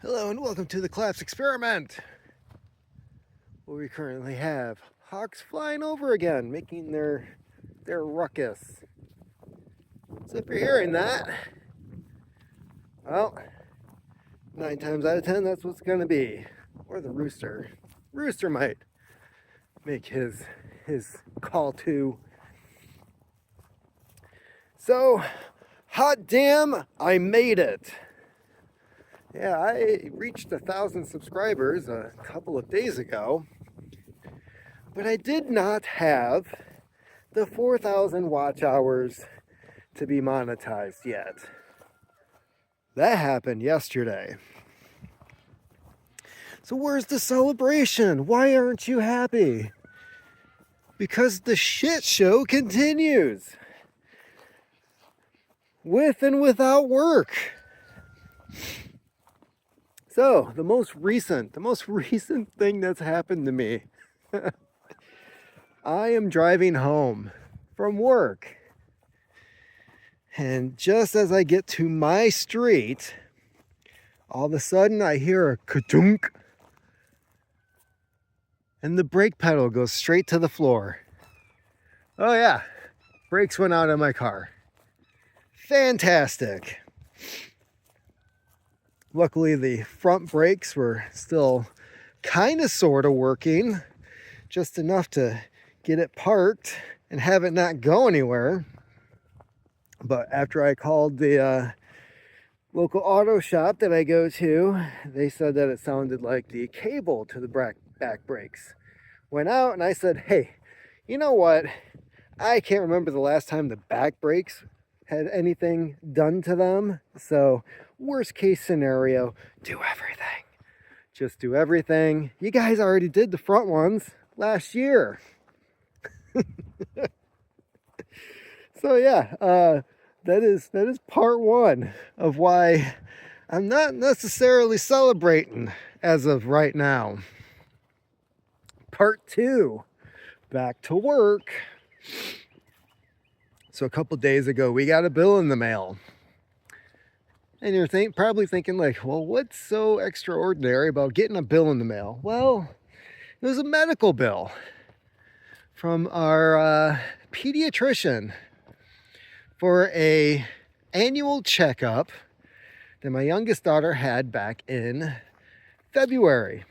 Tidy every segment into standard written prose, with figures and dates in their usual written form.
Hello and welcome to the Collapse Experiment, where we currently have hawks flying over again, making their ruckus. So if you're hearing that, well, 9 times out of 10 that's what's going to be. Or the rooster. Rooster might make his call too. So, hot damn, I made it. Yeah, I reached 1,000 subscribers a couple of days ago, but I did not have the 4,000 watch hours to be monetized yet. That happened yesterday. So where's the celebration? Why aren't you happy? Because the shit show continues. With and without work. So, the most recent thing that's happened to me. I am driving home from work. And just as I get to my street, all of a sudden I hear a ka-dunk. And the brake pedal goes straight to the floor. Oh yeah, brakes went out on my car. Fantastic. Luckily, the front brakes were still kind of sort of working, just enough to get it parked and have it not go anywhere. But after I called the local auto shop that I go to, they said that it sounded like the cable to the back brakes went out, and I said, hey, you know what? I can't remember the last time the back brakes had anything done to them. So worst case scenario, do everything. Just do everything. You guys already did the front ones last year. So yeah, that is part one of why I'm not necessarily celebrating as of right now. Part two, back to work. So a couple days ago, we got a bill in the mail. And you're probably thinking like, well, what's so extraordinary about getting a bill in the mail? Well, it was a medical bill from our pediatrician for a annual checkup that my youngest daughter had back in February.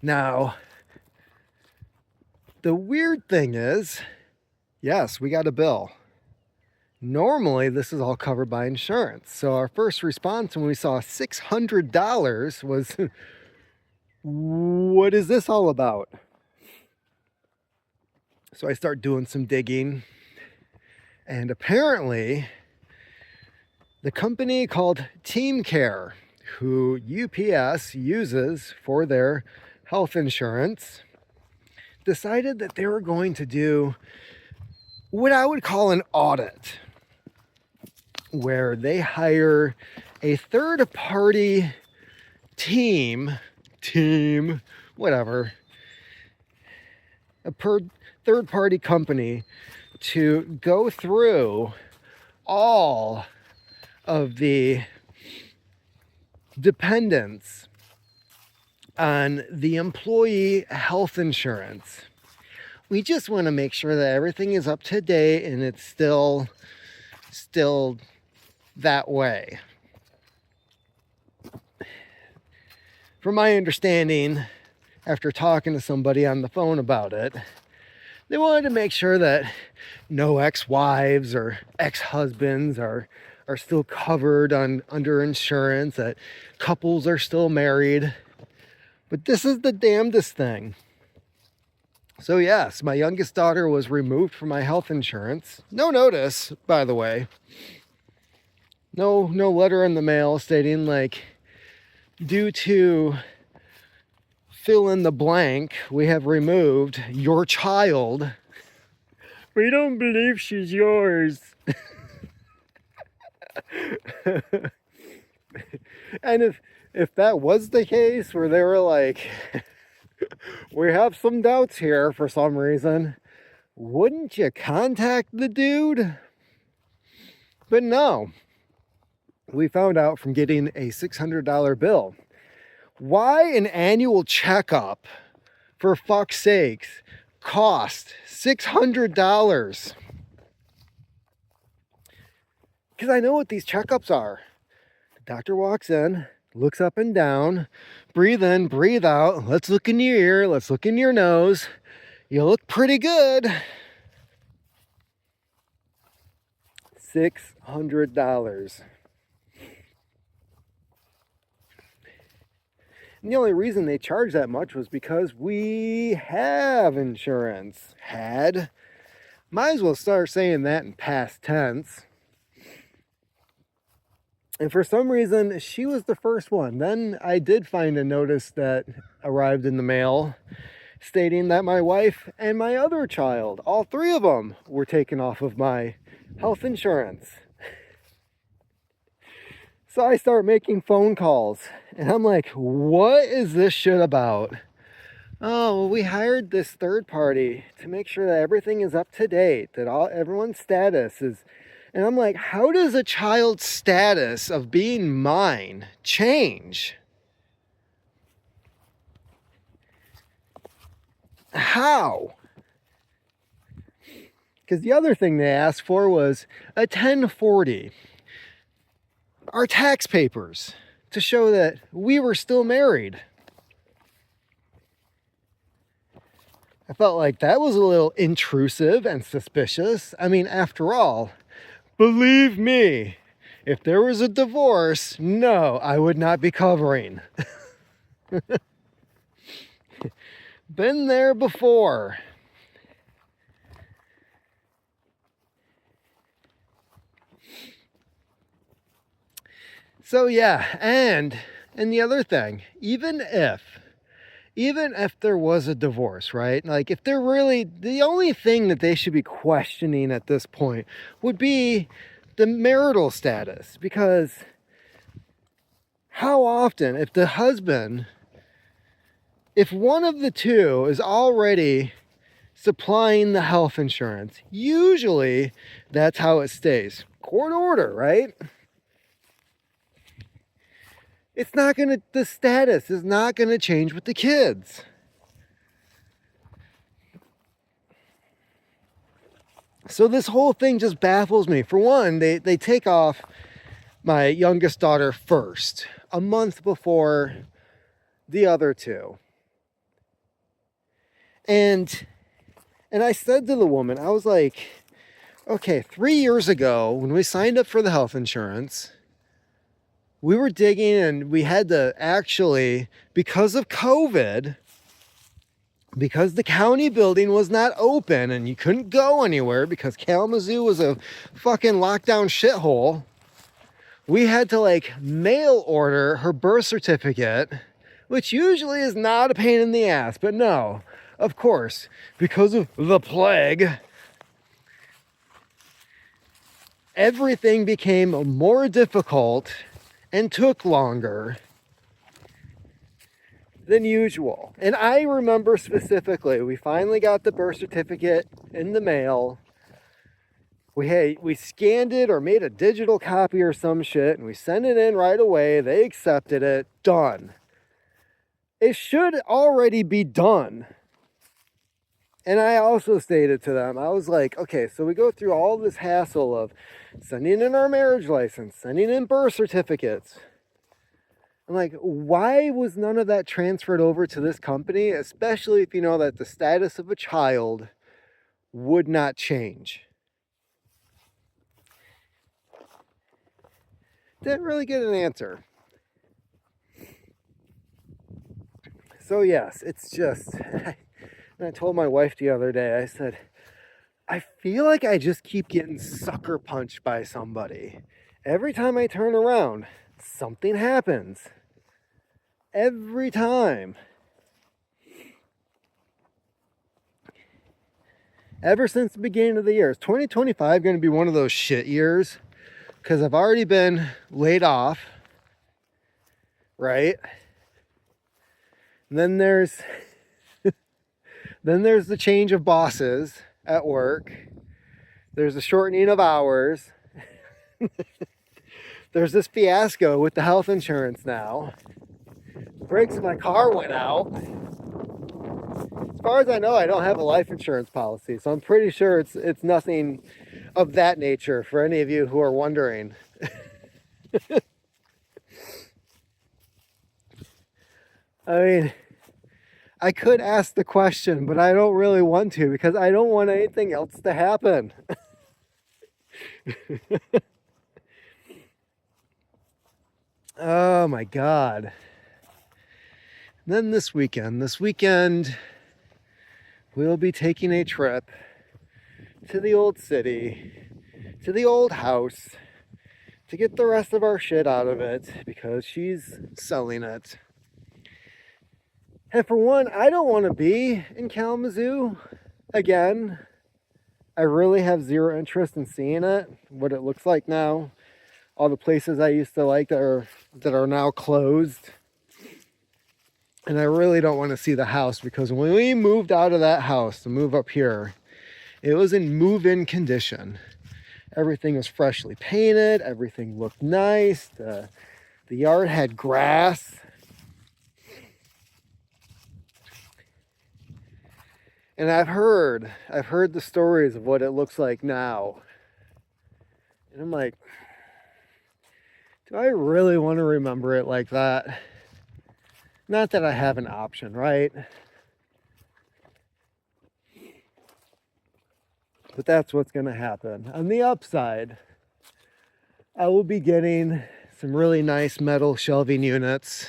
Now, the weird thing is, yes, we got a bill. Normally, this is all covered by insurance. So our first response when we saw $600 was, what is this all about? So I start doing some digging. And apparently, the company called TeamCare, who UPS uses for their health insurance, decided that they were going to do what I would call an audit, where they hire a third-party team, whatever, a third-party company to go through all of the dependents on the employee health insurance. We just want to make sure that everything is up to date and it's still that way. From my understanding, after talking to somebody on the phone about it, they wanted to make sure that no ex-wives or ex-husbands are still covered under insurance, that couples are still married. But this is the damnedest thing. So yes, my youngest daughter was removed from my health insurance. No notice, by the way. No letter in the mail stating like, due to fill in the blank, we have removed your child. We don't believe she's yours. And if that was the case, where they were like, we have some doubts here for some reason, wouldn't you contact the dude? But no. we found out from getting a $600 bill. Why an annual checkup, for fuck's sakes, cost $600? Because I know what these checkups are. The doctor walks in, looks up and down, breathe in, breathe out. Let's look in your ear, let's look in your nose. You look pretty good. $600. And the only reason they charged that much was because we have insurance. Had. Might as well start saying that in past tense. And for some reason, she was the first one. Then I did find a notice that arrived in the mail stating that my wife and my other child, all three of them, were taken off of my health insurance. So I start making phone calls and I'm like, what is this shit about? Oh, well, we hired this third party to make sure that everything is up to date, that everyone's status is. And I'm like, how does a child's status of being mine change? How? Because the other thing they asked for was a 1040, our tax papers, to show that we were still married. I felt like that was a little intrusive and suspicious. I mean, after all, believe me, if there was a divorce, no, I would not be covering. Been there before. So yeah, and the other thing, even if there was a divorce, right? Like if they're really, the only thing that they should be questioning at this point would be the marital status. Because how often, if the husband, if one of the two is already supplying the health insurance, usually that's how it stays. Court order, right? It's not gonna, the status is not gonna change with the kids. So this whole thing just baffles me. For one, they take off my youngest daughter first, a month before the other two. And I said to the woman, I was like, okay, 3 years ago when we signed up for the health insurance, we were digging and we had to actually, because of COVID, because the county building was not open and you couldn't go anywhere because Kalamazoo was a fucking lockdown shithole, we had to like mail order her birth certificate, which usually is not a pain in the ass, but no, of course, because of the plague, everything became more difficult and took longer than usual. And I remember specifically, we finally got the birth certificate in the mail. We scanned it or made a digital copy or some shit, and we sent it in right away. They accepted it. Done. It should already be done. And I also stated to them, I was like, okay, so we go through all this hassle of sending in our marriage license, sending in birth certificates. I'm like, why was none of that transferred over to this company, especially if you know that the status of a child would not change? Didn't really get an answer. So yes, it's just... And I told my wife the other day, I said, I feel like I just keep getting sucker punched by somebody. Every time I turn around, something happens. Every time. Ever since the beginning of the year. Is 2025 going to be one of those shit years? Because I've already been laid off. Right? And then there's... Then there's the change of bosses at work. There's the shortening of hours. there's this fiasco with the health insurance now. The brakes of my car went out. As far as I know, I don't have a life insurance policy, so I'm pretty sure it's nothing of that nature for any of you who are wondering. I mean, I could ask the question, but I don't really want to because I don't want anything else to happen. Oh my God. And then this weekend, we'll be taking a trip to the old city, to the old house, to get the rest of our shit out of it because she's selling it. And for one, I don't want to be in Kalamazoo again. I really have zero interest in seeing it, what it looks like now. All the places I used to like that are now closed. And I really don't want to see the house because when we moved out of that house to move up here, it was in move-in condition. Everything was freshly painted. Everything looked nice. The yard had grass. And I've heard the stories of what it looks like now. And I'm like, do I really want to remember it like that? Not that I have an option, right? But that's what's going to happen. On the upside, I will be getting some really nice metal shelving units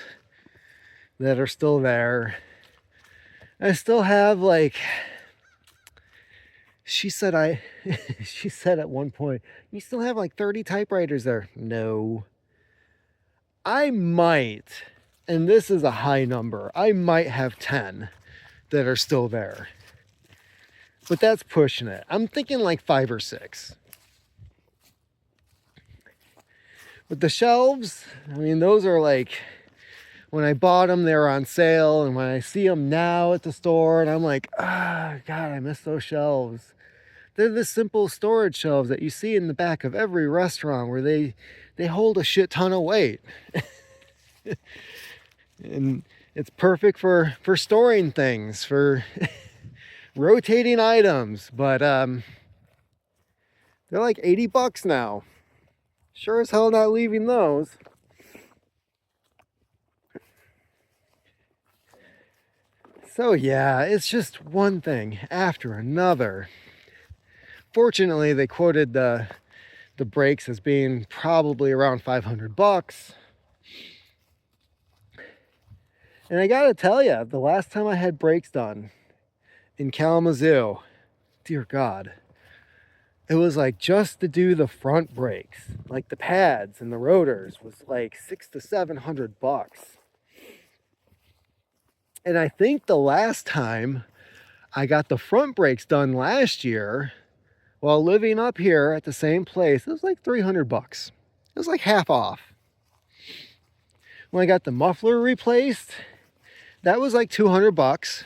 that are still there. I still have she said at one point, you still have 30 typewriters there. No. I might, and this is a high number, I might have 10 that are still there. But that's pushing it. I'm thinking 5 or 6. But the shelves, I mean, those are when I bought them, they were on sale. And when I see them now at the store, and I'm like, God, I miss those shelves. They're the simple storage shelves that you see in the back of every restaurant where they hold a shit ton of weight. And it's perfect for storing things, for rotating items. But they're $80 now. Sure as hell not leaving those. So yeah, it's just one thing after another. Fortunately, they quoted the brakes as being probably around $500. And I gotta tell you, the last time I had brakes done in Kalamazoo, dear God, it was just to do the front brakes, the pads and the rotors, was $600 to $700. And I think the last time I got the front brakes done last year, while living up here at the same place, it was $300. It was half off. When I got the muffler replaced, that was $200.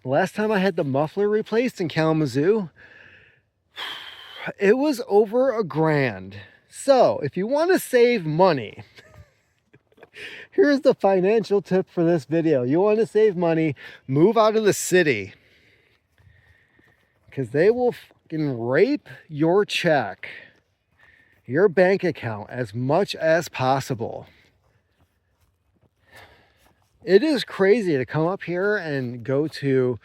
The last time I had the muffler replaced in Kalamazoo, it was over $1,000. So if you want to save money, here's the financial tip for this video. You want to save money, move out of the city. Because they will fucking rape your check, your bank account, as much as possible. It is crazy to come up here and go to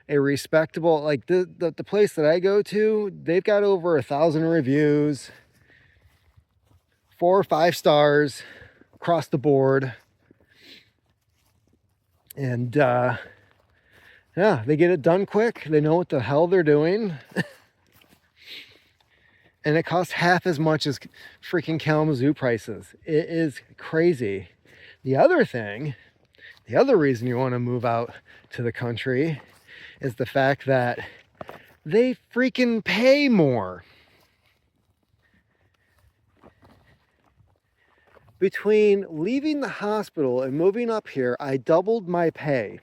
a respectable, the place that I go to, they've got over 1,000 reviews, 4 or 5 stars across the board. And yeah, they get it done quick. They know what the hell they're doing. And it costs half as much as freaking Kalamazoo prices. It is crazy. The other reason you want to move out to the country is the fact that they freaking pay more. Between leaving the hospital and moving up here, I doubled my pay.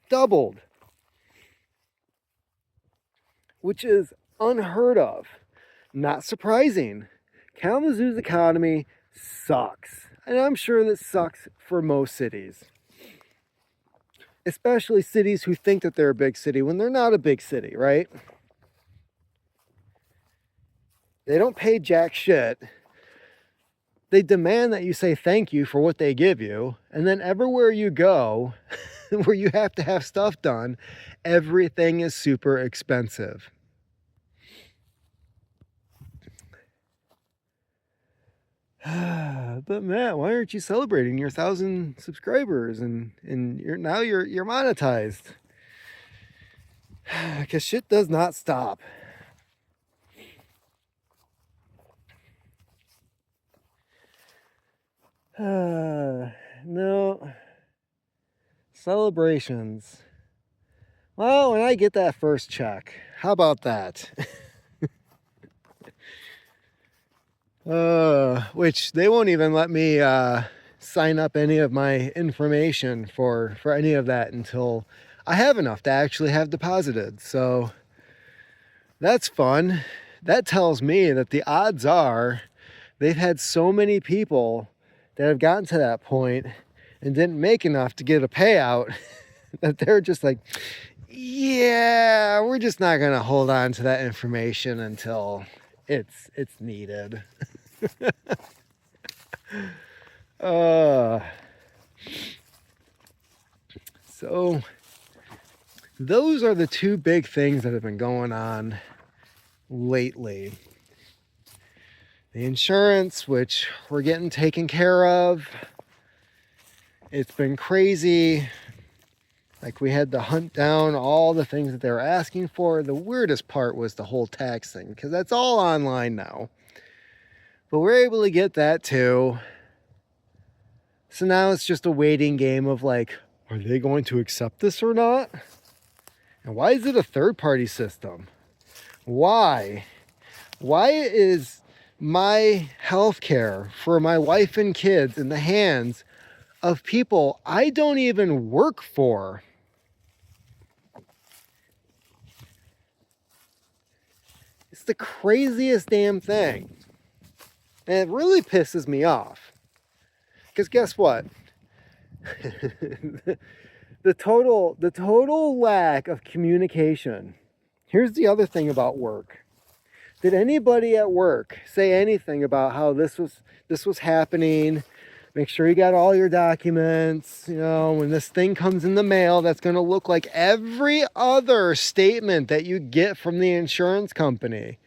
Doubled. Which is unheard of. Not surprising, Kalamazoo's economy sucks. And I'm sure that sucks for most cities. Especially cities who think that they're a big city when they're not a big city, right? They don't pay jack shit. They demand that you say thank you for what they give you. And then everywhere you go, where you have to have stuff done, everything is super expensive. But Matt, why aren't you celebrating your 1,000 subscribers and you're monetized? Because shit does not stop. No celebrations. Well, when I get that first check, how about that? Which they won't even let me sign up any of my information for any of that until I have enough to actually have deposited. So that's fun. That tells me that the odds are they've had so many people that have gotten to that point and didn't make enough to get a payout that they're just like, yeah, we're just not going to hold on to that information until it's needed. So those are the two big things that have been going on lately. The insurance, which we're getting taken care of. It's been crazy. Like, we had to hunt down all the things that they were asking for. The weirdest part was the whole tax thing, because that's all online now. But we're able to get that too. So now it's just a waiting game of like, are they going to accept this or not? And why is it a third-party system? Why? Why is my health care for my wife and kids in the hands of people I don't even work for? It's the craziest damn thing. And it really pisses me off. Because guess what? the total lack of communication. Here's the other thing about work. Did anybody at work say anything about how this was happening? Make sure you got all your documents. You know, when this thing comes in the mail, that's going to look like every other statement that you get from the insurance company.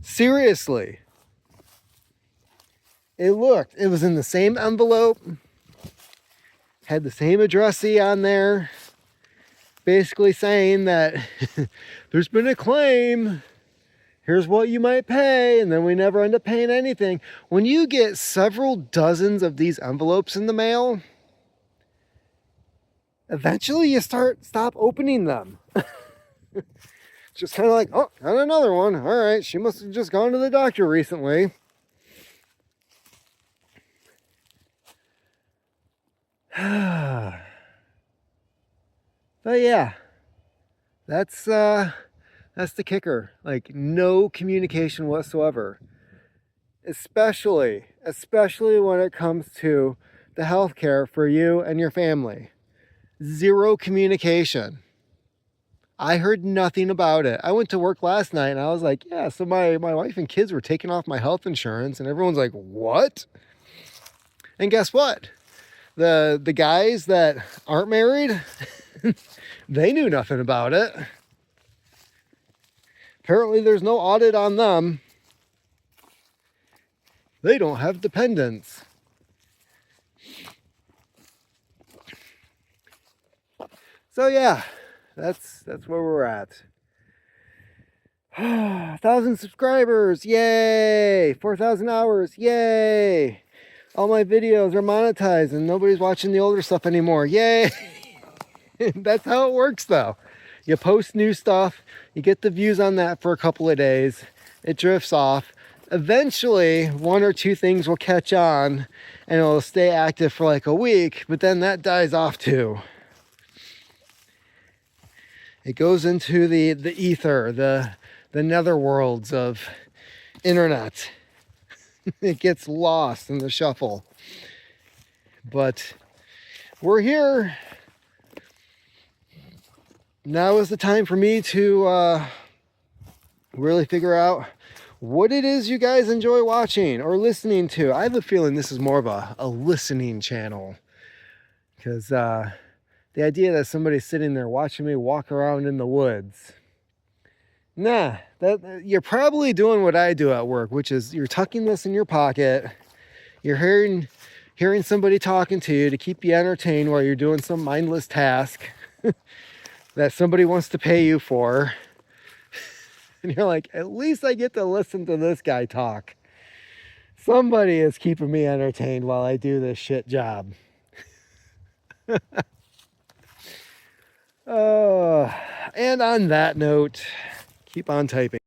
Seriously. It was in the same envelope, had the same addressee on there, basically saying that there's been a claim, here's what you might pay, and then we never end up paying anything. When you get several dozens of these envelopes in the mail, eventually you stop opening them. It's just kind of like, oh, got another one. All right, she must have just gone to the doctor recently. But yeah, that's the kicker. Like, no communication whatsoever, especially when it comes to the healthcare for you and your family. Zero communication. I heard nothing about it. I went to work last night and I was like, yeah, so my wife and kids were taking off my health insurance, and everyone's like, what? And guess what? The guys that aren't married, they knew nothing about it. Apparently there's no audit on them. They don't have dependents. So yeah, that's where we're at. 1,000 subscribers, yay! 4,000 hours, yay! All my videos are monetized and nobody's watching the older stuff anymore. Yay! That's how it works though. You post new stuff, you get the views on that for a couple of days, it drifts off. Eventually, one or two things will catch on and it'll stay active for like a week, but then that dies off too. It goes into the ether, the netherworlds of internet. It gets lost in the shuffle. But we're here. Now is the time for me to really figure out what it is you guys enjoy watching or listening to. I have a feeling this is more of a listening channel, because the idea that somebody's sitting there watching me walk around in the woods, nah, that you're probably doing what I do at work, which is you're tucking this in your pocket. You're hearing somebody talking to you to keep you entertained while you're doing some mindless task that somebody wants to pay you for. And you're like, at least I get to listen to this guy talk. Somebody is keeping me entertained while I do this shit job. And on that note, keep on typing.